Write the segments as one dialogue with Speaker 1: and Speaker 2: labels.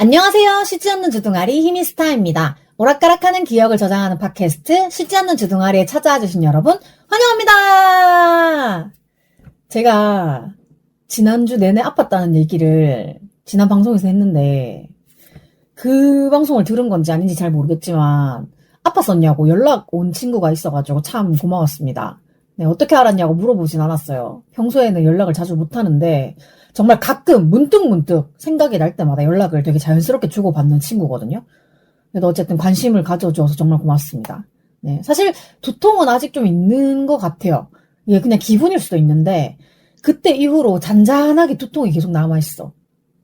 Speaker 1: 안녕하세요. 쉬지 않는 주둥아리 히미스타입니다. 오락가락하는 기억을 저장하는 팟캐스트 쉬지 않는 주둥아리에 찾아와 주신 여러분 환영합니다. 제가 지난주 내내 아팠다는 얘기를 지난 방송에서 했는데 그 방송을 들은 건지 아닌지 잘 모르겠지만 아팠었냐고 연락 온 친구가 있어가지고 참 고마웠습니다. 네, 어떻게 알았냐고 물어보진 않았어요. 평소에는 연락을 자주 못하는데 정말 가끔 문득문득 생각이 날 때마다 연락을 되게 자연스럽게 주고받는 친구거든요. 그래도 어쨌든 관심을 가져줘서 정말 고맙습니다. 네, 사실 두통은 아직 좀 있는 것 같아요. 이게 그냥 기분일 수도 있는데 그때 이후로 잔잔하게 두통이 계속 남아있어.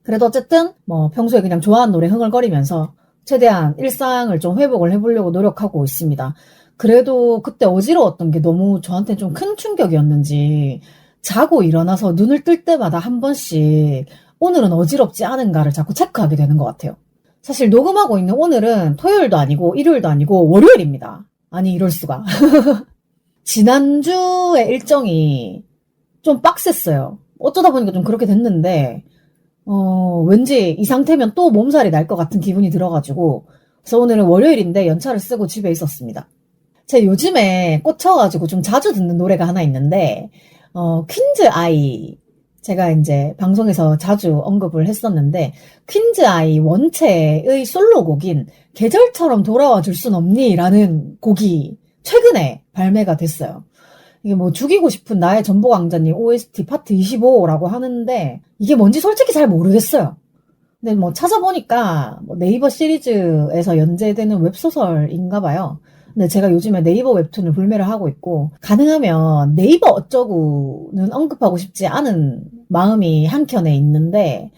Speaker 1: 그래도 어쨌든 뭐 평소에 그냥 좋아하는 노래 흥얼거리면서 최대한 일상을 좀 회복을 해보려고 노력하고 있습니다. 그래도 그때 어지러웠던 게 너무 저한테 좀 큰 충격이었는지 자고 일어나서 눈을 뜰 때마다 한 번씩 오늘은 어지럽지 않은가를 자꾸 체크하게 되는 것 같아요. 사실 녹음하고 있는 오늘은 토요일도 아니고 일요일도 아니고 월요일입니다. 아니 이럴 수가. 지난주에 일정이 좀 빡셌어요. 어쩌다 보니까 좀 그렇게 됐는데 왠지 이 상태면 또 몸살이 날 것 같은 기분이 들어가지고 그래서 오늘은 월요일인데 연차를 쓰고 집에 있었습니다. 제가 요즘에 꽂혀가지고 좀 자주 듣는 노래가 하나 있는데 퀸즈 아이, 제가 이제 방송에서 자주 언급을 했었는데 퀸즈 아이 원체의 솔로곡인 계절처럼 돌아와 줄 순 없니? 라는 곡이 최근에 발매가 됐어요. 이게 뭐 죽이고 싶은 나의 전보강자님 OST 파트 25라고 하는데 이게 뭔지 솔직히 잘 모르겠어요. 근데 뭐 찾아보니까 뭐 네이버 시리즈에서 연재되는 웹소설인가 봐요. 근데 제가 요즘에 네이버 웹툰을 불매를 하고 있고 가능하면 네이버 어쩌구는 언급하고 싶지 않은 마음이 한켠에 있는데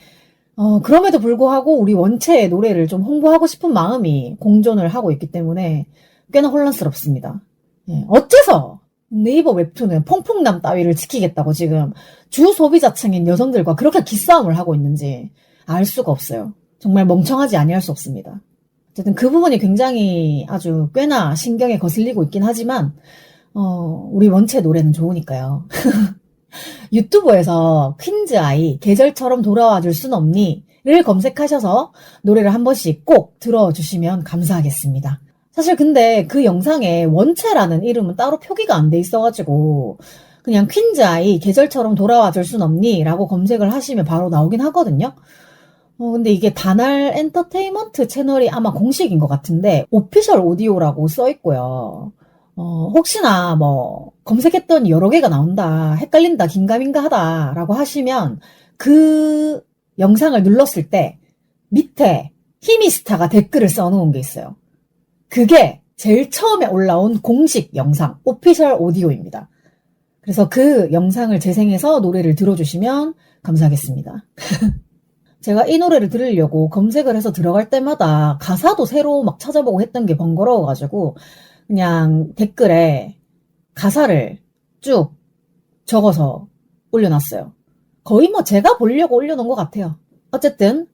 Speaker 1: 그럼에도 불구하고 우리 원체의 노래를 좀 홍보하고 싶은 마음이 공존을 하고 있기 때문에 꽤나 혼란스럽습니다. 예, 어째서 네이버 웹툰은 퐁퐁남 따위를 지키겠다고 지금 주 소비자층인 여성들과 그렇게 기싸움을 하고 있는지 알 수가 없어요. 정말 멍청하지 아니할 수 없습니다. 어쨌든 그 부분이 굉장히 아주 꽤나 신경에 거슬리고 있긴 하지만 우리 원체 노래는 좋으니까요. 유튜브에서 퀸즈 아이 계절처럼 돌아와 줄 순 없니?를 검색하셔서 노래를 한 번씩 꼭 들어주시면 감사하겠습니다. 사실 근데 그 영상에 원체라는 이름은 따로 표기가 안 돼 있어가지고 그냥 퀸즈 아이 계절처럼 돌아와 줄 순 없니? 라고 검색을 하시면 바로 나오긴 하거든요. 근데 이게 다날 엔터테인먼트 채널이 아마 공식인 것 같은데 오피셜 오디오라고 써있고요. 혹시나 뭐 검색했더니 여러 개가 나온다, 헷갈린다, 긴가민가 하다 라고 하시면 그 영상을 눌렀을 때 밑에 히미스타가 댓글을 써놓은 게 있어요. 그게 제일 처음에 올라온 공식 영상, 오피셜 오디오입니다. 그래서 그 영상을 재생해서 노래를 들어주시면 감사하겠습니다. 제가 이 노래를 들으려고 검색을 해서 들어갈 때마다 가사도 새로 막 찾아보고 했던 게 번거로워가지고 그냥 댓글에 가사를 쭉 적어서 올려놨어요. 거의 뭐 제가 보려고 올려놓은 것 같아요. 어쨌든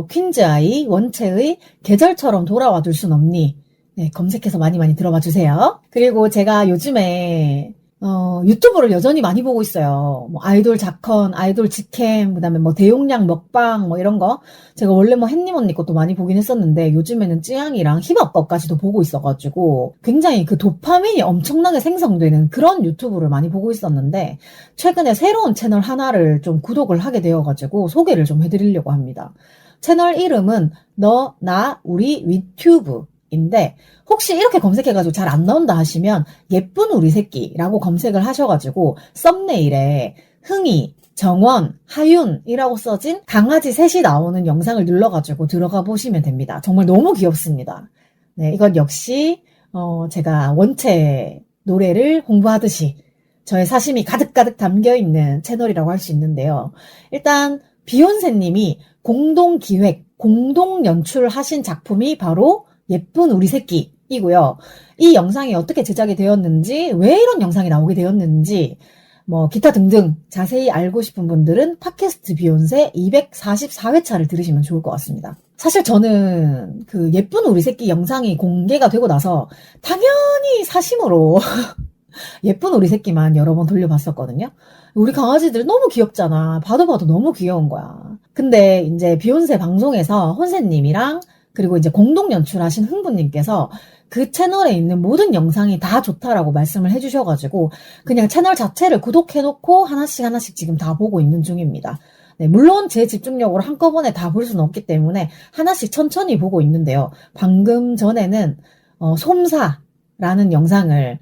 Speaker 1: 퀸즈 아이 원체의 계절처럼 돌아와 줄 순 없니? 네, 검색해서 많이 들어봐 주세요. 그리고 제가 요즘에 유튜브를 여전히 많이 보고 있어요. 뭐 아이돌 자컨, 아이돌 직캠, 그다음에 뭐 대용량 먹방 뭐 이런 거. 제가 원래 뭐 햇님 언니 것도 많이 보긴 했었는데 요즘에는 찌양이랑 힙합 것까지도 보고 있어가지고 굉장히 그 도파민이 엄청나게 생성되는 그런 유튜브를 많이 보고 있었는데 최근에 새로운 채널 하나를 좀 구독을 하게 되어가지고 소개를 좀 해드리려고 합니다. 채널 이름은 너, 나, 우리 위튜브 인데 혹시 이렇게 검색해가지고 잘 안 나온다 하시면 예쁜 우리 새끼라고 검색을 하셔가지고 썸네일에 흥이, 정원, 하윤이라고 써진 강아지 셋이 나오는 영상을 눌러가지고 들어가 보시면 됩니다. 정말 너무 귀엽습니다. 네, 이건 역시 제가 원체 노래를 홍보하듯이 저의 사심이 가득가득 담겨있는 채널이라고 할 수 있는데요. 일단 비욘세님이 공동기획, 공동연출하신 작품이 바로 예쁜 우리 새끼이고요. 이 영상이 어떻게 제작이 되었는지, 왜 이런 영상이 나오게 되었는지, 뭐 기타 등등 자세히 알고 싶은 분들은 팟캐스트 비욘세 244회차를 들으시면 좋을 것 같습니다. 사실 저는 그 예쁜 우리 새끼 영상이 공개가 되고 나서 당연히 사심으로 예쁜 우리 새끼만 여러 번 돌려봤었거든요. 우리 강아지들 너무 귀엽잖아. 봐도 봐도 너무 귀여운 거야. 근데 이제 비욘세 방송에서 혼세님이랑 그리고 이제 공동 연출하신 흥부님께서 그 채널에 있는 모든 영상이 다 좋다라고 말씀을 해주셔가지고 그냥 채널 자체를 구독해놓고 하나씩 하나씩 지금 다 보고 있는 중입니다. 네, 물론 제 집중력으로 한꺼번에 다 볼 수는 없기 때문에 하나씩 천천히 보고 있는데요. 방금 전에는 솜사라는 영상을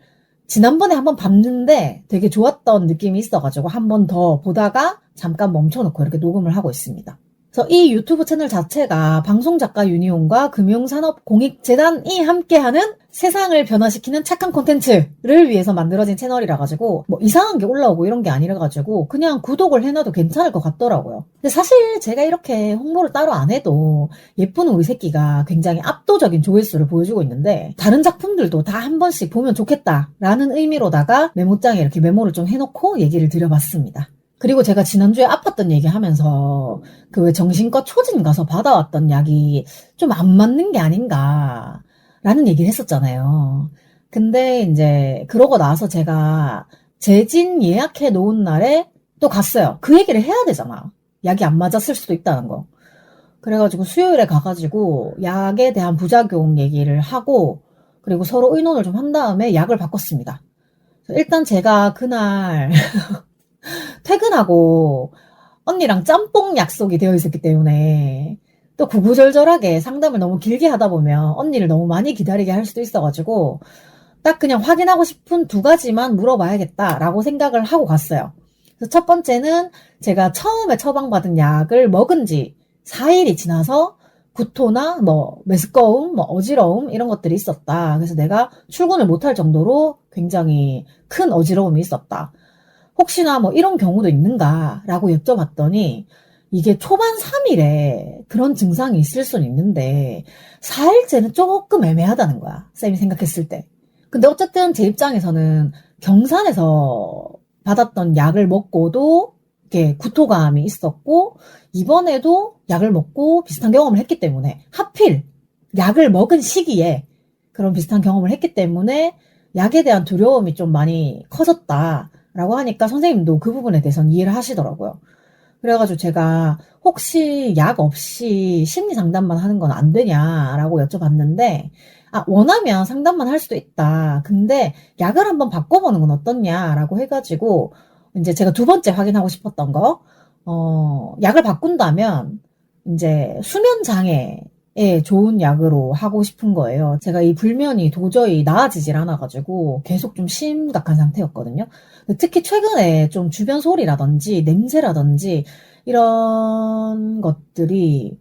Speaker 1: 지난번에 한번 봤는데 되게 좋았던 느낌이 있어가지고 한 번 더 보다가 잠깐 멈춰놓고 이렇게 녹음을 하고 있습니다. 그래서 이 유튜브 채널 자체가 방송작가 유니온과 금융산업공익재단이 함께하는 세상을 변화시키는 착한 콘텐츠를 위해서 만들어진 채널이라 가지고 뭐 이상한 게 올라오고 이런 게 아니라 가지고 그냥 구독을 해놔도 괜찮을 것 같더라고요. 근데 사실 제가 이렇게 홍보를 따로 안 해도 예쁜 우리 새끼가 굉장히 압도적인 조회수를 보여주고 있는데 다른 작품들도 다 한 번씩 보면 좋겠다라는 의미로다가 메모장에 이렇게 메모를 좀 해놓고 얘기를 드려봤습니다. 그리고 제가 지난주에 아팠던 얘기 하면서 그 왜 정신과 초진 가서 받아왔던 약이 좀 안 맞는 게 아닌가 라는 얘기를 했었잖아요. 근데 이제 그러고 나서 제가 재진 예약해 놓은 날에 또 갔어요. 그 얘기를 해야 되잖아. 약이 안 맞았을 수도 있다는 거. 그래가지고 수요일에 가가지고 약에 대한 부작용 얘기를 하고 그리고 서로 의논을 좀 한 다음에 약을 바꿨습니다. 일단 제가 그날 퇴근하고 언니랑 짬뽕 약속이 되어 있었기 때문에 또 구구절절하게 상담을 너무 길게 하다 보면 언니를 너무 많이 기다리게 할 수도 있어가지고 딱 그냥 확인하고 싶은 두 가지만 물어봐야겠다라고 생각을 하고 갔어요. 그래서 첫 번째는 제가 처음에 처방받은 약을 먹은 지 4일이 지나서 구토나 뭐 메스꺼움, 뭐 어지러움 이런 것들이 있었다. 그래서 내가 출근을 못할 정도로 굉장히 큰 어지러움이 있었다. 혹시나 뭐 이런 경우도 있는가라고 여쭤봤더니 이게 초반 3일에 그런 증상이 있을 수는 있는데 4일째는 조금 애매하다는 거야. 쌤이 생각했을 때. 근데 어쨌든 제 입장에서는 경산에서 받았던 약을 먹고도 이렇게 구토감이 있었고 이번에도 약을 먹고 비슷한 경험을 했기 때문에 하필 약을 먹은 시기에 그런 비슷한 경험을 했기 때문에 약에 대한 두려움이 좀 많이 커졌다. 라고 하니까 선생님도 그 부분에 대해서는 이해를 하시더라고요. 그래가지고 제가 혹시 약 없이 심리 상담만 하는 건 안 되냐라고 여쭤봤는데 원하면 상담만 할 수도 있다. 근데 약을 한번 바꿔보는 건 어떻냐라고 해가지고 이제 제가 두 번째 확인하고 싶었던 거 약을 바꾼다면 이제 수면 장애에 좋은 약으로 하고 싶은 거예요. 제가 이 불면이 도저히 나아지질 않아가지고 계속 좀 심각한 상태였거든요. 특히 최근에 좀 주변 소리라든지 냄새라든지 이런 것들이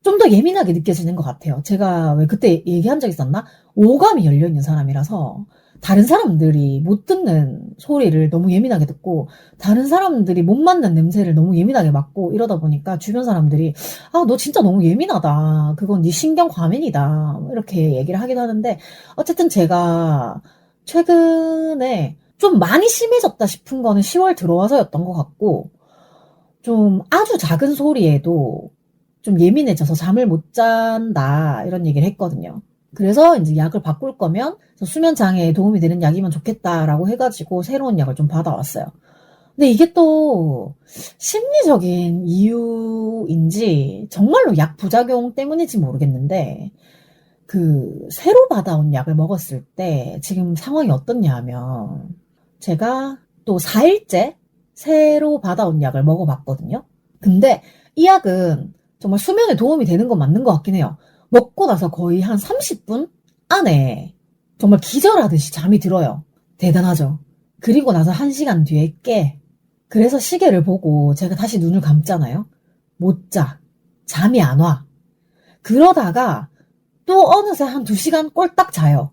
Speaker 1: 좀 더 예민하게 느껴지는 것 같아요. 제가 왜 그때 얘기한 적 있었나? 오감이 열려있는 사람이라서 다른 사람들이 못 듣는 소리를 너무 예민하게 듣고 다른 사람들이 못 맡는 냄새를 너무 예민하게 맡고 이러다 보니까 주변 사람들이 너 진짜 너무 예민하다. 그건 네 신경 과민이다. 이렇게 얘기를 하기도 하는데 어쨌든 제가 최근에 좀 많이 심해졌다 싶은 거는 10월 들어와서였던 것 같고 좀 아주 작은 소리에도 좀 예민해져서 잠을 못 잔다 이런 얘기를 했거든요. 그래서 이제 약을 바꿀 거면 수면 장애에 도움이 되는 약이면 좋겠다라고 해가지고 새로운 약을 좀 받아왔어요. 근데 이게 또 심리적인 이유인지 정말로 약 부작용 때문인지 모르겠는데 그 새로 받아온 약을 먹었을 때 지금 상황이 어떻냐 하면 제가 또 4일째 새로 받아온 약을 먹어봤거든요. 근데 이 약은 정말 수면에 도움이 되는 건 맞는 것 같긴 해요. 먹고 나서 거의 한 30분 안에 정말 기절하듯이 잠이 들어요. 대단하죠. 그리고 나서 1시간 뒤에 깨. 그래서 시계를 보고 제가 다시 눈을 감잖아요. 못 자. 잠이 안 와. 그러다가 또 어느새 한 2시간 꼴딱 자요.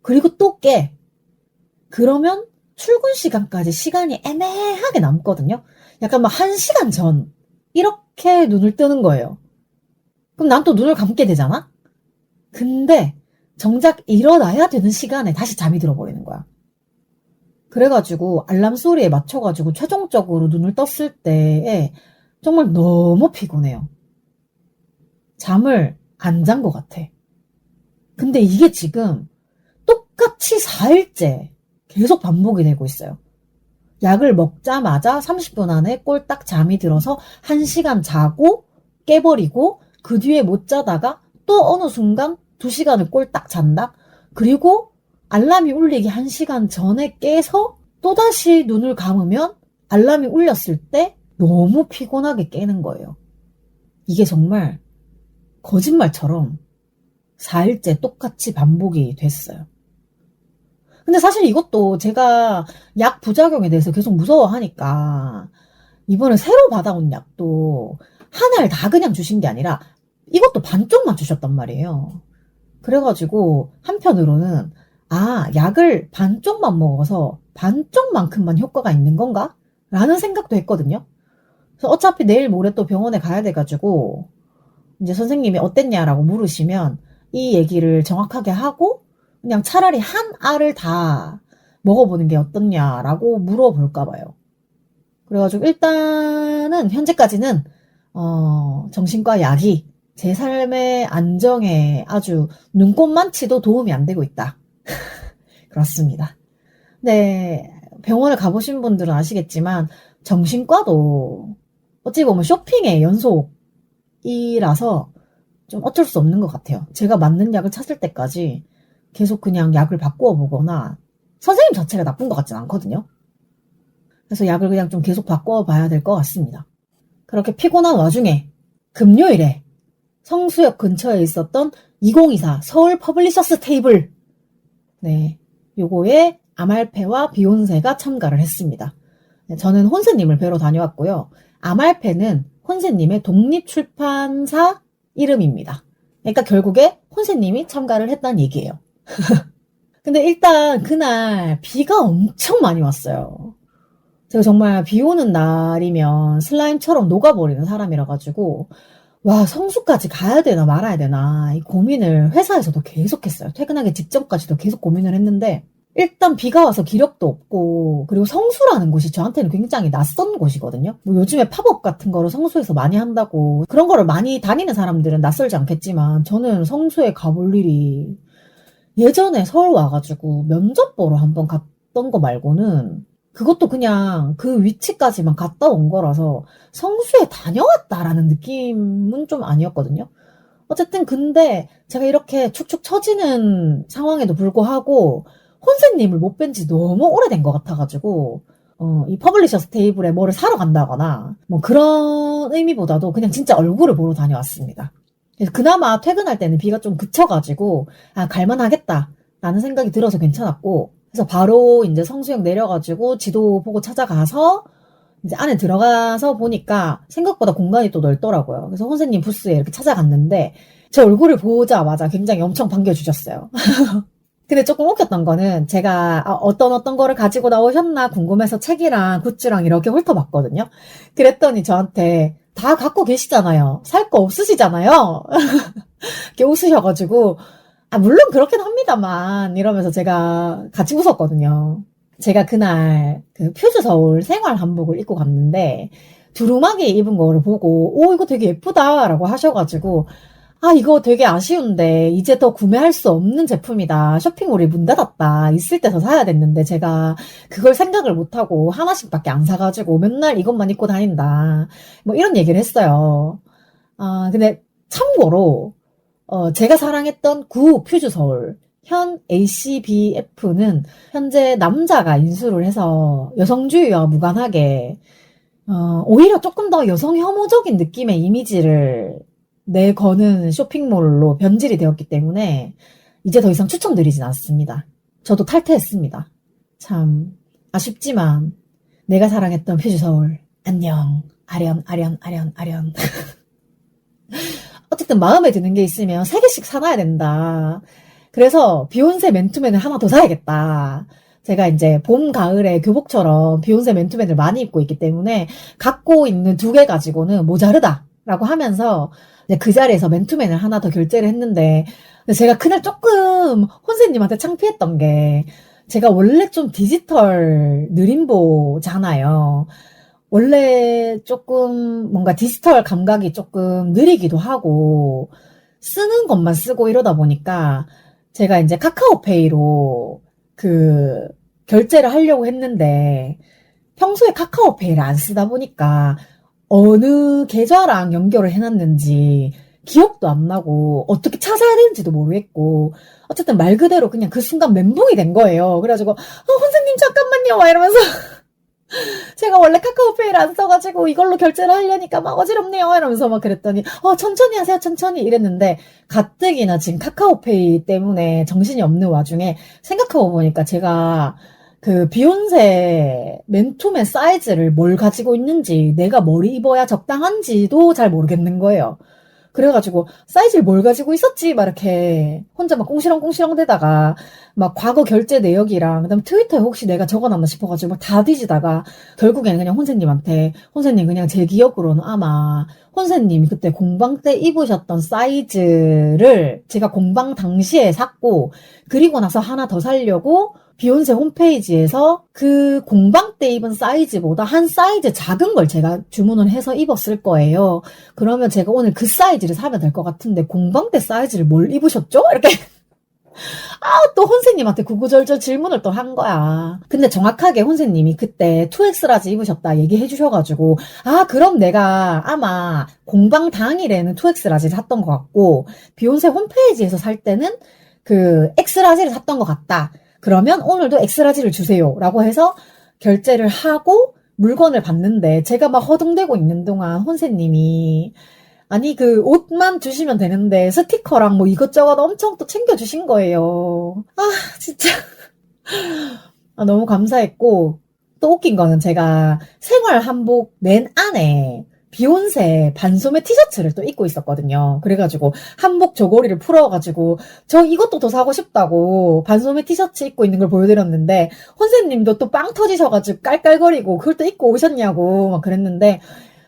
Speaker 1: 그리고 또 깨. 그러면 출근 시간까지 시간이 애매하게 남거든요. 약간 막 1시간 전. 이렇게 눈을 뜨는 거예요. 그럼 난 또 눈을 감게 되잖아? 근데 정작 일어나야 되는 시간에 다시 잠이 들어버리는 거야. 그래가지고 알람 소리에 맞춰가지고 최종적으로 눈을 떴을 때에 정말 너무 피곤해요. 잠을 안 잔 것 같아. 근데 이게 지금 똑같이 4일째 계속 반복이 되고 있어요. 약을 먹자마자 30분 안에 꼴딱 잠이 들어서 1시간 자고 깨버리고 그 뒤에 못 자다가 또 어느 순간 2시간을 꼴딱 잔다? 그리고 알람이 울리기 1시간 전에 깨서 또다시 눈을 감으면 알람이 울렸을 때 너무 피곤하게 깨는 거예요. 이게 정말 거짓말처럼 4일째 똑같이 반복이 됐어요. 근데 사실 이것도 제가 약 부작용에 대해서 계속 무서워하니까 이번에 새로 받아온 약도 하나를 다 그냥 주신 게 아니라 이것도 반쪽만 주셨단 말이에요. 그래가지고 한편으로는 약을 반쪽만 먹어서 반쪽만큼만 효과가 있는 건가? 라는 생각도 했거든요. 그래서 어차피 내일 모레 또 병원에 가야 돼가지고 이제 선생님이 어땠냐라고 물으시면 이 얘기를 정확하게 하고 그냥 차라리 한 알을 다 먹어보는 게 어떻냐라고 물어볼까 봐요. 그래가지고 일단은 현재까지는 정신과 약이 제 삶의 안정에 아주 눈꼽만 치도 도움이 안 되고 있다. 그렇습니다. 네, 병원을 가보신 분들은 아시겠지만 정신과도 어찌 보면 쇼핑의 연속이라서 좀 어쩔 수 없는 것 같아요. 제가 맞는 약을 찾을 때까지 계속 그냥 약을 바꾸어 보거나 선생님 자체가 나쁜 것 같진 않거든요. 그래서 약을 그냥 좀 계속 바꿔 봐야 될 것 같습니다. 그렇게 피곤한 와중에 금요일에 성수역 근처에 있었던 2024 서울 퍼블리셔스 테이블, 네, 요거에 아말페와 비욘세가 참가를 했습니다. 저는 혼세님을 뵈러 다녀왔고요. 아말페는 혼세님의 독립출판사 이름입니다. 그러니까 결국에 혼세님이 참가를 했다는 얘기예요. 근데 일단 그날 비가 엄청 많이 왔어요. 제가 정말 비 오는 날이면 슬라임처럼 녹아버리는 사람이라 가지고 와, 성수까지 가야 되나 말아야 되나 이 고민을 회사에서도 계속했어요. 퇴근하기 직전까지도 계속 고민을 했는데 일단 비가 와서 기력도 없고 그리고 성수라는 곳이 저한테는 굉장히 낯선 곳이거든요. 뭐 요즘에 팝업 같은 거를 성수에서 많이 한다고 그런 거를 많이 다니는 사람들은 낯설지 않겠지만 저는 성수에 가볼 일이 예전에 서울 와가지고 면접 보러 한번 갔던 거 말고는 그것도 그냥 그 위치까지만 갔다 온 거라서 성수에 다녀왔다라는 느낌은 좀 아니었거든요. 어쨌든 근데 제가 이렇게 축축 처지는 상황에도 불구하고 혼세님을 못 뵌 지 너무 오래된 것 같아가지고 이 퍼블리셔스 테이블에 뭐를 사러 간다거나 뭐 그런 의미보다도 그냥 진짜 얼굴을 보러 다녀왔습니다. 그래서 그나마 퇴근할 때는 비가 좀 그쳐가지고 갈만하겠다 라는 생각이 들어서 괜찮았고 그래서 바로 이제 성수역 내려가지고 지도 보고 찾아가서 이제 안에 들어가서 보니까 생각보다 공간이 또 넓더라고요. 그래서 혼세님 부스에 이렇게 찾아갔는데 제 얼굴을 보자마자 굉장히 엄청 반겨주셨어요. 근데 조금 웃겼던 거는 제가 어떤 거를 가지고 나오셨나 궁금해서 책이랑 굿즈랑 이렇게 훑어봤거든요. 그랬더니 저한테 다 갖고 계시잖아요. 살 거 없으시잖아요. 이렇게 웃으셔가지고 물론 그렇긴 합니다만 이러면서 제가 같이 웃었거든요. 제가 그날 그 퓨즈 서울 생활 한복을 입고 갔는데 두루마기 입은 거를 보고 오 이거 되게 예쁘다라고 하셔가지고 이거 되게 아쉬운데 이제 더 구매할 수 없는 제품이다. 쇼핑몰이 문 닫았다. 있을 때 더 사야 됐는데 제가 그걸 생각을 못하고 하나씩밖에 안 사가지고 맨날 이것만 입고 다닌다. 뭐 이런 얘기를 했어요. 근데 참고로 제가 사랑했던 구 퓨즈 서울 현 ACBF는 현재 남자가 인수를 해서 여성주의와 무관하게 오히려 조금 더 여성 혐오적인 느낌의 이미지를 내거는 쇼핑몰로 변질이 되었기 때문에 이제 더 이상 추천드리진 않습니다. 저도 탈퇴했습니다. 참 아쉽지만 내가 사랑했던 퓨즈 서울 안녕 아련 어쨌든 마음에 드는 게 있으면 3개씩 사놔야 된다. 그래서 비욘세 맨투맨을 하나 더 사야겠다. 제가 이제 봄, 가을에 교복처럼 비욘세 맨투맨을 많이 입고 있기 때문에 갖고 있는 2개 가지고는 모자르다라고 하면서 이제 그 자리에서 맨투맨을 하나 더 결제를 했는데 제가 그날 조금 혼세님한테 창피했던 게 제가 원래 좀 디지털 느림보잖아요. 원래 조금 뭔가 디지털 감각이 조금 느리기도 하고 쓰는 것만 쓰고 이러다 보니까 제가 이제 카카오페이로 그 결제를 하려고 했는데 평소에 카카오페이를 안 쓰다 보니까 어느 계좌랑 연결을 해놨는지 기억도 안 나고 어떻게 찾아야 되는지도 모르겠고 어쨌든 말 그대로 그냥 그 순간 멘붕이 된 거예요. 그래가지고 선생님 잠깐만요 막 이러면서 제가 원래 카카오페이를 안 써가지고 이걸로 결제를 하려니까 막 어지럽네요 이러면서 막 그랬더니 천천히 하세요 천천히 이랬는데 가뜩이나 지금 카카오페이 때문에 정신이 없는 와중에 생각하고 보니까 제가 그 비욘세 맨투맨 사이즈를 뭘 가지고 있는지 내가 뭘 입어야 적당한지도 잘 모르겠는 거예요. 그래가지고 사이즈를 뭘 가지고 있었지 막 이렇게 혼자 막 꽁시렁꽁시렁 대다가 막 과거 결제 내역이랑 그다음 트위터에 혹시 내가 적어놨나 싶어가지고 막 다 뒤지다가 결국에는 그냥 혼세님한테 혼세님 그냥 제 기억으로는 아마 혼세님이 그때 공방 때 입으셨던 사이즈를 제가 공방 당시에 샀고 그리고 나서 하나 더 사려고 비욘세 홈페이지에서 그 공방 때 입은 사이즈보다 한 사이즈 작은 걸 제가 주문을 해서 입었을 거예요. 그러면 제가 오늘 그 사이즈를 사면 될 것 같은데 공방 때 사이즈를 뭘 입으셨죠? 이렇게 또 혼세님한테 구구절절 질문을 또 한 거야. 근데 정확하게 혼세님이 그때 2X 라지 입으셨다 얘기해 주셔가지고 그럼 내가 아마 공방 당일에는 2X 라지를 샀던 것 같고 비욘세 홈페이지에서 살 때는 그 X 라지를 샀던 것 같다. 그러면 오늘도 엑스라지를 주세요 라고 해서 결제를 하고 물건을 받는데 제가 막 허둥대고 있는 동안 혼세님이 아니 그 옷만 주시면 되는데 스티커랑 뭐 이것저것 엄청 또 챙겨주신 거예요. 진짜 너무 감사했고 또 웃긴 거는 제가 생활 한복 맨 안에 비욘세 반소매 티셔츠를 또 입고 있었거든요. 그래가지고 한복 저고리를 풀어가지고 저 이것도 더 사고 싶다고 반소매 티셔츠 입고 있는 걸 보여드렸는데 혼세님도 또 빵 터지셔가지고 깔깔거리고 그걸 또 입고 오셨냐고 막 그랬는데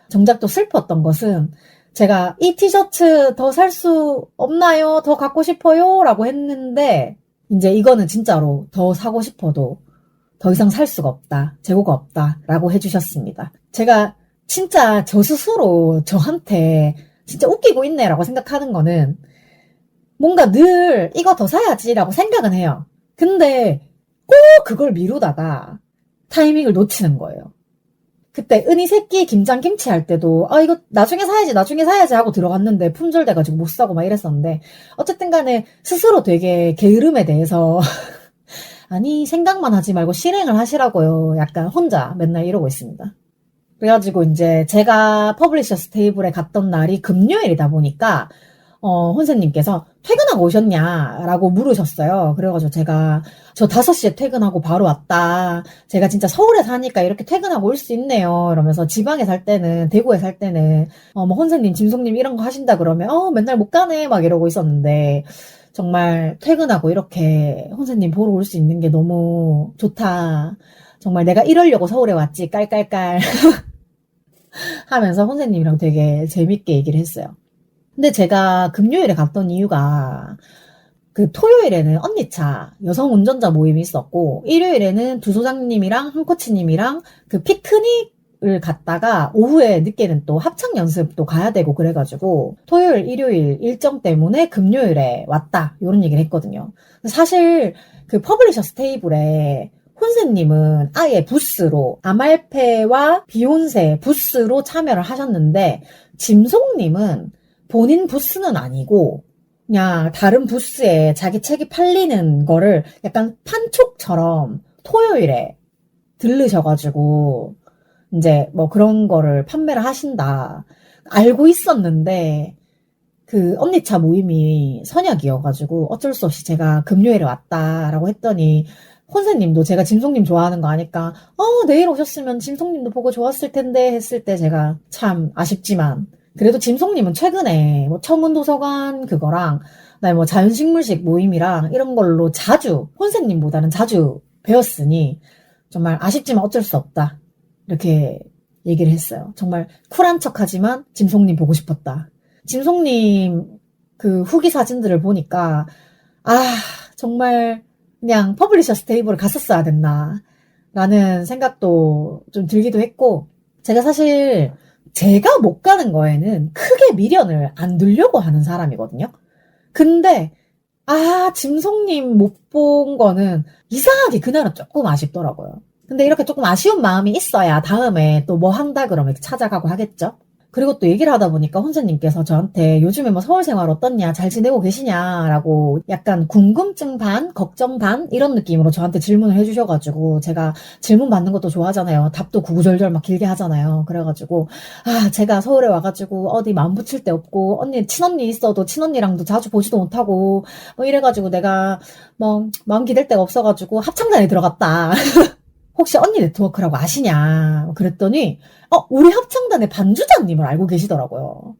Speaker 1: 정작 또 슬펐던 것은 제가 이 티셔츠 더 살 수 없나요? 더 갖고 싶어요? 라고 했는데 이제 이거는 진짜로 더 사고 싶어도 더 이상 살 수가 없다. 재고가 없다. 라고 해주셨습니다. 제가 진짜 저 스스로 저한테 진짜 웃기고 있네 라고 생각하는 거는 뭔가 늘 이거 더 사야지 라고 생각은 해요. 근데 꼭 그걸 미루다가 타이밍을 놓치는 거예요. 그때 은희새끼 김장김치 할 때도 이거 나중에 사야지 하고 들어갔는데 품절돼가지고 못 사고 막 이랬었는데 어쨌든 간에 스스로 되게 게으름에 대해서 아니 생각만 하지 말고 실행을 하시라고요. 약간 혼자 맨날 이러고 있습니다. 그래가지고 이제 제가 퍼블리셔스 테이블에 갔던 날이 금요일이다 보니까 혼세님께서 퇴근하고 오셨냐라고 물으셨어요. 그래가지고 제가 저 5시에 퇴근하고 바로 왔다. 제가 진짜 서울에 사니까 이렇게 퇴근하고 올 수 있네요. 이러면서 지방에 살 때는 대구에 살 때는 뭐 혼세님, 짐송님 이런 거 하신다 그러면 맨날 못 가네 막 이러고 있었는데 정말 퇴근하고 이렇게 혼세님 보러 올 수 있는 게 너무 좋다. 정말 내가 이러려고 서울에 왔지 깔깔깔 하면서 혼세님이랑 되게 재밌게 얘기를 했어요. 근데 제가 금요일에 갔던 이유가 그 토요일에는 언니차 여성 운전자 모임이 있었고 일요일에는 두 소장님이랑 한 코치님이랑 그 피크닉을 갔다가 오후에 늦게는 또 합창 연습도 가야 되고 그래가지고 토요일 일요일 일정 때문에 금요일에 왔다 이런 얘기를 했거든요. 사실 그 퍼블리셔스 테이블에 혼세님은 아예 부스로 아말페와 비욘세 부스로 참여를 하셨는데 짐송님은 본인 부스는 아니고 그냥 다른 부스에 자기 책이 팔리는 거를 약간 판촉처럼 토요일에 들르셔가지고 이제 뭐 그런 거를 판매를 하신다 알고 있었는데 그 언니차 모임이 선약이어가지고 어쩔 수 없이 제가 금요일에 왔다라고 했더니 혼세님도 제가 짐송님 좋아하는 거 아니까 내일 오셨으면 짐송님도 보고 좋았을 텐데 했을 때 제가 참 아쉽지만 그래도 짐송님은 최근에 뭐 청운도서관 그거랑 그다음에 뭐 자연식물식 모임이랑 이런 걸로 자주 혼세님보다는 자주 배웠으니 정말 아쉽지만 어쩔 수 없다 이렇게 얘기를 했어요. 정말 쿨한 척하지만 짐송님 보고 싶었다. 짐송님 그 후기 사진들을 보니까 정말 그냥 퍼블리셔스 테이블을 갔었어야 됐나 라는 생각도 좀 들기도 했고 제가 사실 제가 못 가는 거에는 크게 미련을 안 두려고 하는 사람이거든요. 근데 짐송님 못 본 거는 이상하게 그날은 조금 아쉽더라고요. 근데 이렇게 조금 아쉬운 마음이 있어야 다음에 또 뭐 한다 그러면 이렇게 찾아가고 하겠죠? 그리고 또 얘기를 하다 보니까 혼자님께서 저한테 요즘에 뭐 서울 생활 어떻냐, 잘 지내고 계시냐라고 약간 궁금증 반, 걱정 반 이런 느낌으로 저한테 질문을 해주셔가지고 제가 질문 받는 것도 좋아하잖아요. 답도 구구절절 막 길게 하잖아요. 그래가지고 제가 서울에 와가지고 어디 마음 붙일 데 없고 언니 친언니 있어도 친언니랑도 자주 보지도 못하고 뭐 이래가지고 내가 뭐 마음 기댈 데가 없어가지고 합창단에 들어갔다. 혹시 언니 네트워크라고 아시냐? 그랬더니, 우리 합창단의 반주자님을 알고 계시더라고요.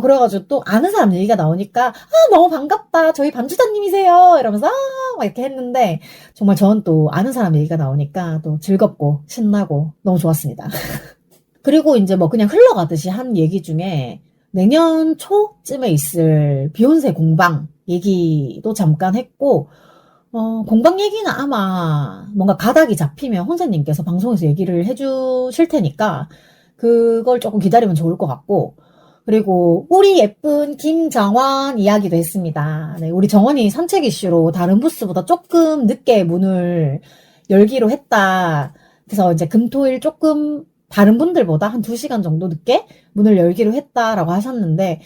Speaker 1: 그래가지고 또 아는 사람 얘기가 나오니까, 너무 반갑다. 저희 반주자님이세요. 이러면서, 막 이렇게 했는데, 정말 저는 또 아는 사람 얘기가 나오니까 또 즐겁고 신나고 너무 좋았습니다. 그리고 이제 뭐 그냥 흘러가듯이 한 얘기 중에 내년 초쯤에 있을 비욘세 공방 얘기도 잠깐 했고, 공방 얘기는 아마 뭔가 가닥이 잡히면 혼사님께서 방송에서 얘기를 해주실 테니까 그걸 조금 기다리면 좋을 것 같고, 그리고 우리 예쁜 김정원 이야기도 했습니다. 네, 우리 정원이 산책 이슈로 다른 부스보다 조금 늦게 문을 열기로 했다. 그래서 이제 금토일 조금 다른 분들보다 한 2시간 정도 늦게 문을 열기로 했다라고 하셨는데,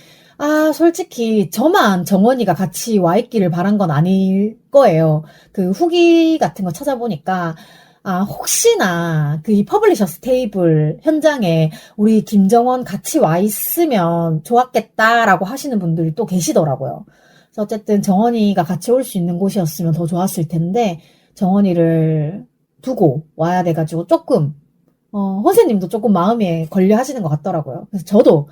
Speaker 1: 솔직히 저만 정원이가 같이 와 있기를 바란 건 아닐 거예요. 그 후기 같은 거 찾아보니까 혹시나 그 이 퍼블리셔스 테이블 현장에 우리 김정원 같이 와 있으면 좋았겠다라고 하시는 분들이 또 계시더라고요. 그래서 어쨌든 정원이가 같이 올 수 있는 곳이었으면 더 좋았을 텐데 정원이를 두고 와야 돼가지고 조금 선생님도 조금 마음에 걸려 하시는 것 같더라고요. 그래서 저도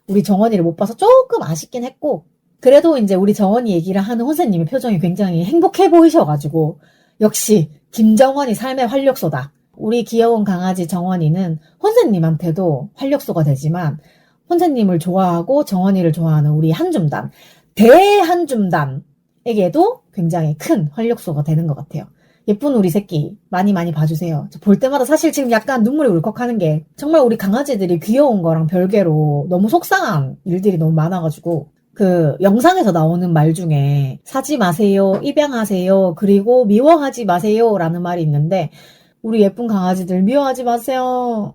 Speaker 1: 우리 정원이를 못 봐서 조금 아쉽긴 했고, 그래도 이제 우리 정원이 얘기를 하는 혼세님의 표정이 굉장히 행복해 보이셔가지고, 역시 김정원이 삶의 활력소다. 우리 귀여운 강아지 정원이는 혼세님한테도 활력소가 되지만, 혼세님을 좋아하고 정원이를 좋아하는 우리 한줌단, 대한줌단에게도 굉장히 큰 활력소가 되는 것 같아요. 예쁜 우리 새끼 많이 많이 봐주세요. 볼 때마다 사실 지금 약간 눈물이 울컥하는 게 정말 우리 강아지들이 귀여운 거랑 별개로 너무 속상한 일들이 너무 많아가지고 그 영상에서 나오는 말 중에 사지 마세요, 입양하세요, 그리고 미워하지 마세요 라는 말이 있는데 우리 예쁜 강아지들 미워하지 마세요.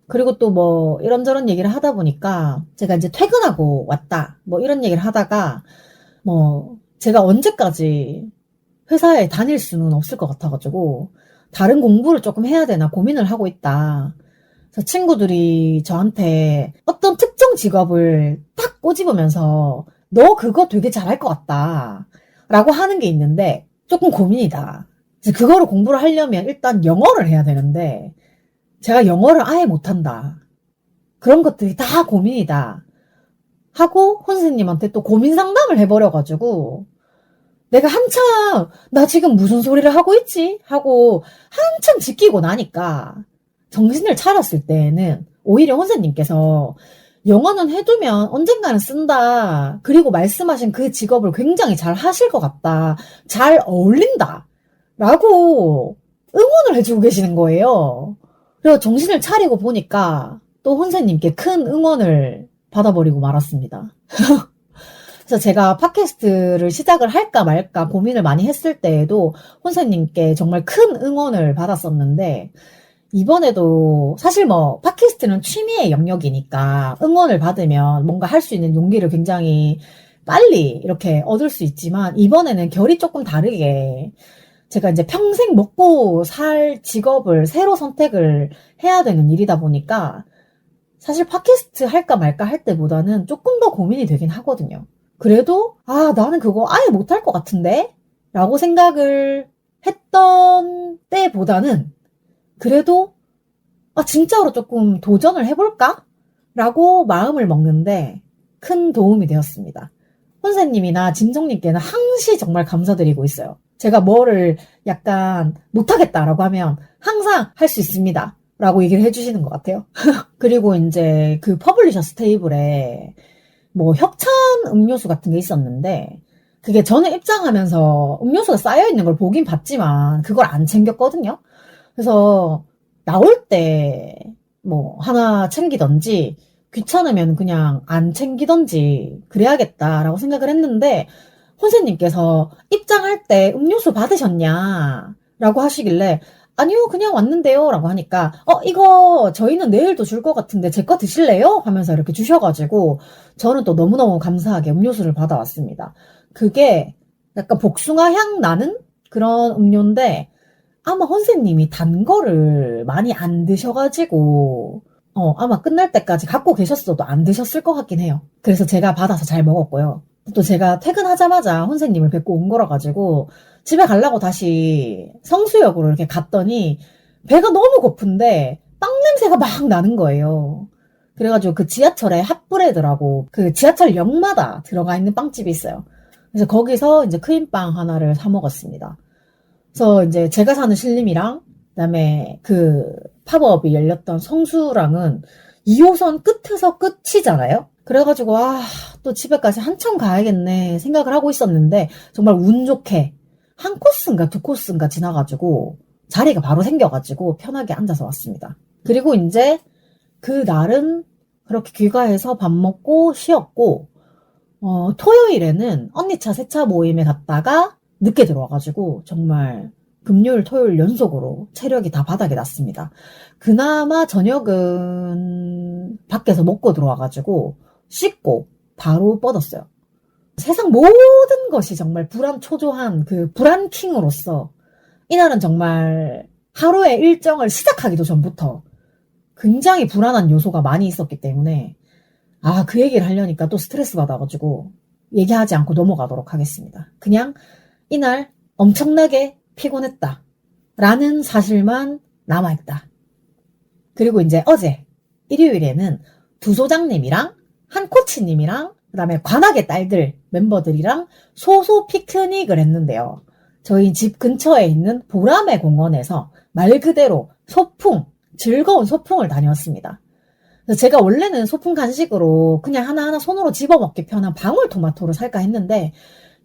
Speaker 1: 그리고 또 뭐 이런저런 얘기를 하다 보니까 제가 이제 퇴근하고 왔다 뭐 이런 얘기를 하다가 뭐 제가 언제까지 회사에 다닐 수는 없을 것 같아가지고 다른 공부를 조금 해야 되나 고민을 하고 있다. 그래서 친구들이 저한테 어떤 특정 직업을 딱 꼬집으면서 너 그거 되게 잘할 것 같다 라고 하는 게 있는데 조금 고민이다. 그래서 그거를 공부를 하려면 일단 영어를 해야 되는데 제가 영어를 아예 못한다. 그런 것들이 다 고민이다. 하고 선생님한테 또 고민 상담을 해버려가지고 내가 한참 나 지금 무슨 소리를 하고 있지? 하고 한참 지키고 나니까 정신을 차렸을 때는 오히려 혼세님께서 영어는 해두면 언젠가는 쓴다. 그리고 말씀하신 그 직업을 굉장히 잘 하실 것 같다. 잘 어울린다. 라고 응원을 해주고 계시는 거예요. 그래서 정신을 차리고 보니까 또 혼세님께 큰 응원을 받아버리고 말았습니다. 그래서 제가 팟캐스트를 시작을 할까 말까 고민을 많이 했을 때에도 혼사님께 정말 큰 응원을 받았었는데 이번에도 사실 뭐 팟캐스트는 취미의 영역이니까 응원을 받으면 뭔가 할 수 있는 용기를 굉장히 빨리 이렇게 얻을 수 있지만 이번에는 결이 조금 다르게 제가 이제 평생 먹고 살 직업을 새로 선택을 해야 되는 일이다 보니까 사실 팟캐스트 할까 말까 할 때보다는 조금 더 고민이 되긴 하거든요. 그래도 나는 그거 아예 못할 것 같은데? 라고 생각을 했던 때보다는 그래도 진짜로 조금 도전을 해볼까? 라고 마음을 먹는데 큰 도움이 되었습니다. 혼세님이나 진정님께는 항시 정말 감사드리고 있어요. 제가 뭐를 약간 못하겠다라고 하면 항상 할 수 있습니다. 라고 얘기를 해주시는 것 같아요. 그리고 이제 그 퍼블리셔스 테이블에 뭐 협찬 음료수 같은 게 있었는데 그게 저는 입장하면서 음료수가 쌓여있는 걸 보긴 봤지만 그걸 안 챙겼거든요. 그래서 나올 때 뭐 하나 챙기던지 귀찮으면 그냥 안 챙기던지 그래야겠다라고 생각을 했는데 혼세님께서 입장할 때 음료수 받으셨냐? 라고 하시길래 아니요, 그냥 왔는데요. 라고 하니까 이거 저희는 내일도 줄 것 같은데 제 거 드실래요? 하면서 이렇게 주셔가지고 저는 또 너무너무 감사하게 음료수를 받아왔습니다. 그게 약간 복숭아 향 나는 그런 음료인데 아마 혼세님이 단 거를 많이 안 드셔가지고 아마 끝날 때까지 갖고 계셨어도 안 드셨을 것 같긴 해요. 그래서 제가 받아서 잘 먹었고요. 또 제가 퇴근하자마자 혼세님을 뵙고 온 거라 가지고 집에 가려고 다시 성수역으로 이렇게 갔더니 배가 너무 고픈데 빵 냄새가 막 나는 거예요. 그래가지고 그 지하철에 핫브레드라고 그 지하철역마다 들어가 있는 빵집이 있어요. 그래서 거기서 이제 크림빵 하나를 사 먹었습니다. 그래서 이제 제가 사는 신림이랑 그다음에 그 팝업이 열렸던 성수랑은 2호선 끝에서 끝이잖아요. 그래가지고 또 집에까지 한참 가야겠네 생각을 하고 있었는데 정말 운 좋게 한 코스인가 두 코스인가 지나가지고 자리가 바로 생겨가지고 편하게 앉아서 왔습니다. 그리고 이제 그 날은 그렇게 귀가해서 밥 먹고 쉬었고 토요일에는 언니 차 세차 모임에 갔다가 늦게 들어와가지고 정말 금요일 토요일 연속으로 체력이 다 바닥이 났습니다. 그나마 저녁은 밖에서 먹고 들어와가지고 씻고 바로 뻗었어요. 세상 모든 것이 정말 불안초조한 그 불안킹으로서 이날은 정말 하루의 일정을 시작하기도 전부터 굉장히 불안한 요소가 많이 있었기 때문에 그 얘기를 하려니까 또 스트레스 받아가지고 얘기하지 않고 넘어가도록 하겠습니다. 그냥 이날 엄청나게 피곤했다 라는 사실만 남아있다. 그리고 이제 어제 일요일에는 두 소장님이랑 한 코치님이랑 그 다음에 관악의 딸들 멤버들이랑 소소 피크닉을 했는데요. 저희 집 근처에 있는 보라매 공원에서 말 그대로 소풍, 즐거운 소풍을 다녀왔습니다. 제가 원래는 소풍 간식으로 그냥 하나하나 손으로 집어먹기 편한 방울토마토를 살까 했는데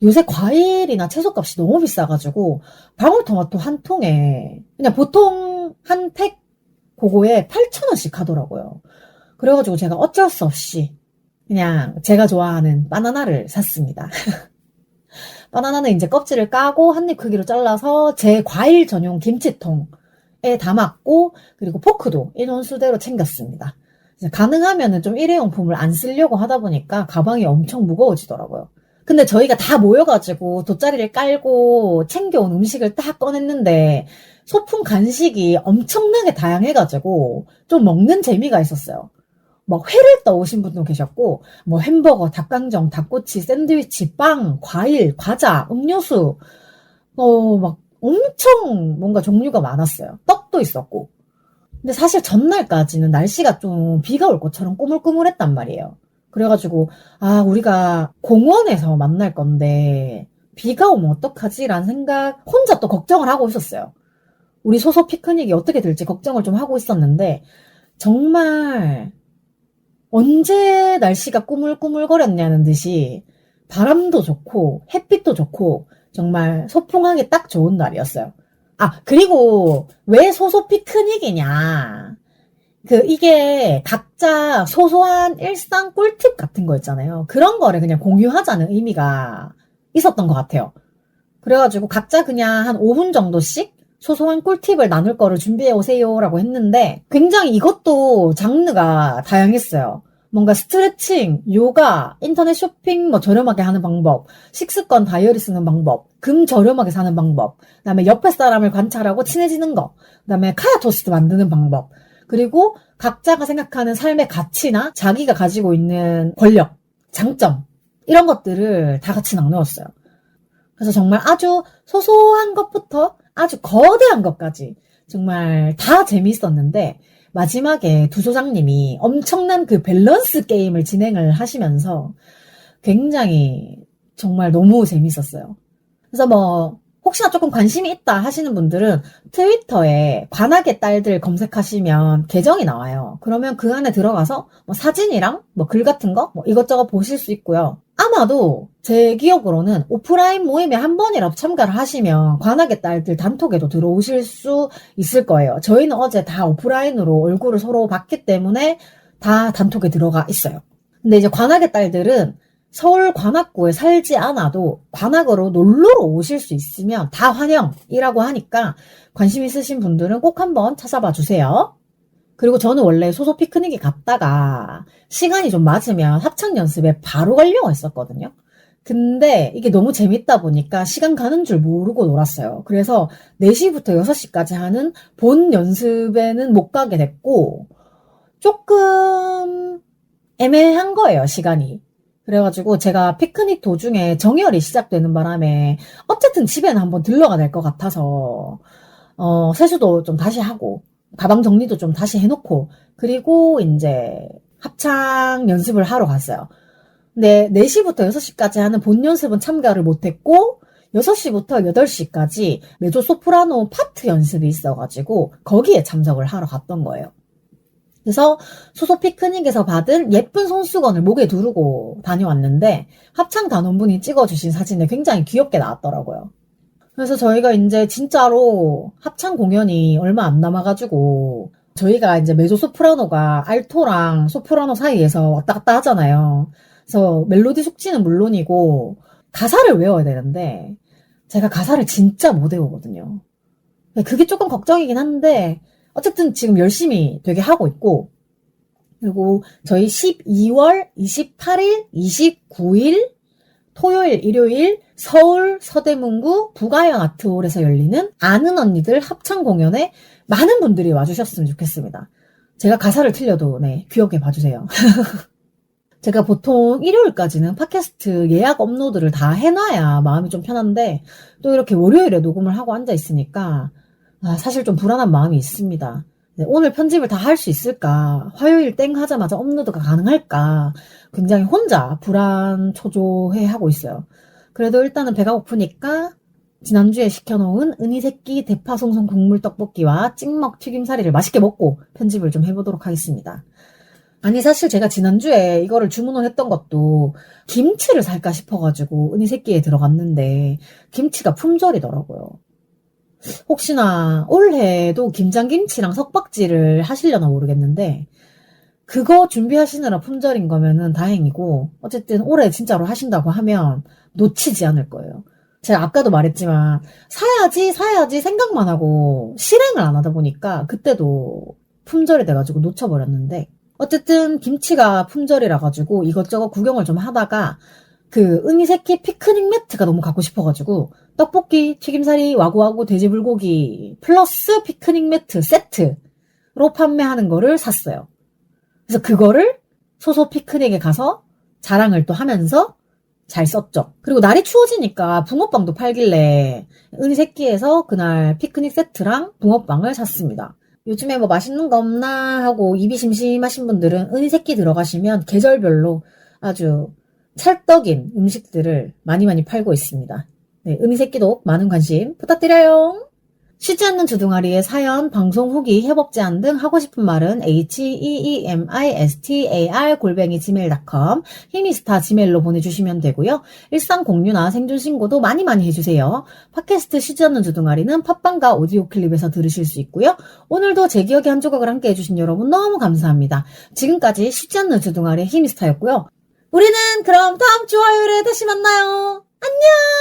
Speaker 1: 요새 과일이나 채소값이 너무 비싸가지고 방울토마토 한 통에 그냥 보통 한 팩 그거에 8,000원씩 하더라고요. 그래가지고 제가 어쩔 수 없이 그냥 제가 좋아하는 바나나를 샀습니다. 바나나는 이제 껍질을 까고 한 입 크기로 잘라서 제 과일 전용 김치통에 담았고 그리고 포크도 인원수대로 챙겼습니다. 가능하면은 좀 일회용품을 안 쓰려고 하다 보니까 가방이 엄청 무거워지더라고요. 근데 저희가 다 모여가지고 돗자리를 깔고 챙겨온 음식을 딱 꺼냈는데 소풍 간식이 엄청나게 다양해가지고 좀 먹는 재미가 있었어요. 막 회를 떠오신 분도 계셨고 뭐 햄버거, 닭강정, 닭꼬치, 샌드위치, 빵, 과일, 과자, 음료수 막 엄청 뭔가 종류가 많았어요. 떡도 있었고. 근데 사실 전날까지는 날씨가 좀 비가 올 것처럼 꾸물꾸물했단 말이에요. 그래가지고 우리가 공원에서 만날 건데 비가 오면 어떡하지? 라는 생각 혼자 또 걱정을 하고 있었어요. 우리 소소 피크닉이 어떻게 될지 걱정을 좀 하고 있었는데 정말 언제 날씨가 꾸물꾸물거렸냐는 듯이 바람도 좋고 햇빛도 좋고 정말 소풍하기 딱 좋은 날이었어요. 그리고 왜 소소 피크닉이냐. 이게 각자 소소한 일상 꿀팁 같은 거 있잖아요. 그런 거를 그냥 공유하자는 의미가 있었던 것 같아요. 그래가지고 각자 그냥 한 5분 정도씩 소소한 꿀팁을 나눌 거를 준비해 오세요 라고 했는데 굉장히 이것도 장르가 다양했어요. 뭔가 스트레칭, 요가, 인터넷 쇼핑 뭐 저렴하게 하는 방법, 식습관 다이어리 쓰는 방법, 금 저렴하게 사는 방법, 그다음에 옆에 사람을 관찰하고 친해지는 거, 그다음에 카야 토스트 만드는 방법, 그리고 각자가 생각하는 삶의 가치나 자기가 가지고 있는 권력, 장점 이런 것들을 다 같이 나누었어요. 그래서 정말 아주 소소한 것부터 아주 거대한 것까지 정말 다 재미있었는데 마지막에 두 소장님이 엄청난 그 밸런스 게임을 진행을 하시면서 굉장히 정말 너무 재밌었어요. 그래서 뭐 혹시나 조금 관심이 있다 하시는 분들은 트위터에 관악의 딸들 검색하시면 계정이 나와요. 그러면 그 안에 들어가서 뭐 사진이랑 뭐 글 같은 거 뭐 이것저것 보실 수 있고요. 아마도 제 기억으로는 오프라인 모임에 한 번이라도 참가를 하시면 관악의 딸들 단톡에도 들어오실 수 있을 거예요. 저희는 어제 다 오프라인으로 얼굴을 서로 봤기 때문에 다 단톡에 들어가 있어요. 근데 이제 관악의 딸들은 서울 관악구에 살지 않아도 관악으로 놀러로 오실 수 있으면 다 환영이라고 하니까 관심 있으신 분들은 꼭 한번 찾아봐 주세요. 그리고 저는 원래 소소 피크닉에 갔다가 시간이 좀 맞으면 합창 연습에 바로 가려고 했었거든요. 근데 이게 너무 재밌다 보니까 시간 가는 줄 모르고 놀았어요. 그래서 4시부터 6시까지 하는 본 연습에는 못 가게 됐고 조금 애매한 거예요, 시간이. 그래가지고 제가 피크닉 도중에 정열이 시작되는 바람에 어쨌든 집에는 한번 들러가 될 것 같아서 세수도 좀 다시 하고 가방 정리도 좀 다시 해놓고 그리고 이제 합창 연습을 하러 갔어요. 근데 4시부터 6시까지 하는 본 연습은 참가를 못했고 6시부터 8시까지 메조 소프라노 파트 연습이 있어가지고 거기에 참석을 하러 갔던 거예요. 그래서 소소 피크닉에서 받은 예쁜 손수건을 목에 두르고 다녀왔는데 합창 단원분이 찍어주신 사진에 굉장히 귀엽게 나왔더라고요. 그래서 저희가 이제 진짜로 합창 공연이 얼마 안 남아가지고 저희가 이제 메조 소프라노가 알토랑 소프라노 사이에서 왔다 갔다 하잖아요. 그래서 멜로디 숙지는 물론이고 가사를 외워야 되는데 제가 가사를 진짜 못 외우거든요. 그게 조금 걱정이긴 한데 어쨌든 지금 열심히 되게 하고 있고 그리고 저희 12월 28일, 29일 토요일, 일요일 서울 서대문구 부가영 아트홀에서 열리는 아는 언니들 합창 공연에 많은 분들이 와주셨으면 좋겠습니다. 제가 가사를 틀려도 네, 귀엽게 봐주세요. 제가 보통 일요일까지는 팟캐스트 예약 업로드를 다 해놔야 마음이 좀 편한데 또 이렇게 월요일에 녹음을 하고 앉아있으니까 사실 좀 불안한 마음이 있습니다. 네, 오늘 편집을 다 할 수 있을까? 화요일 땡 하자마자 업로드가 가능할까? 굉장히 혼자 불안 초조해 하고 있어요. 그래도 일단은 배가 고프니까 지난주에 시켜놓은 은희새끼 대파송송 국물 떡볶이와 찍먹 튀김사리를 맛있게 먹고 편집을 좀 해보도록 하겠습니다. 아니 사실 제가 지난주에 이거를 주문을 했던 것도 김치를 살까 싶어가지고 은희새끼에 들어갔는데 김치가 품절이더라고요. 혹시나 올해도 김장김치랑 석박지를 하시려나 모르겠는데 그거 준비하시느라 품절인 거면은 다행이고 어쨌든 올해 진짜로 하신다고 하면 놓치지 않을 거예요. 제가 아까도 말했지만 사야지 생각만 하고 실행을 안 하다 보니까 그때도 품절이 돼가지고 놓쳐버렸는데 어쨌든 김치가 품절이라 가지고 이것저것 구경을 좀 하다가 그 은희새끼 피크닉 매트가 너무 갖고 싶어가지고 떡볶이, 튀김사리, 와구와구 돼지불고기 플러스 피크닉 매트 세트로 판매하는 거를 샀어요. 그래서 그거를 소소 피크닉에 가서 자랑을 또 하면서 잘 썼죠. 그리고 날이 추워지니까 붕어빵도 팔길래 은희새끼에서 그날 피크닉 세트랑 붕어빵을 샀습니다. 요즘에 뭐 맛있는 거 없나 하고 입이 심심하신 분들은 은희새끼 들어가시면 계절별로 아주 찰떡인 음식들을 많이 팔고 있습니다. 네, 은희새끼도 많은 관심 부탁드려요. 쉬지 않는 주둥아리의 사연, 방송 후기, 협업 제안 등 하고 싶은 말은 heemistar@gmail.com 히미스타 지메일로 보내주시면 되고요. 일상 공유나 생존 신고도 많이 해주세요. 팟캐스트 쉬지 않는 주둥아리는 팟빵과 오디오 클립에서 들으실 수 있고요. 오늘도 제 기억의 한 조각을 함께 해주신 여러분 너무 감사합니다. 지금까지 쉬지 않는 주둥아리의 히미스타였고요. 우리는 그럼 다음 주 화요일에 다시 만나요. 안녕!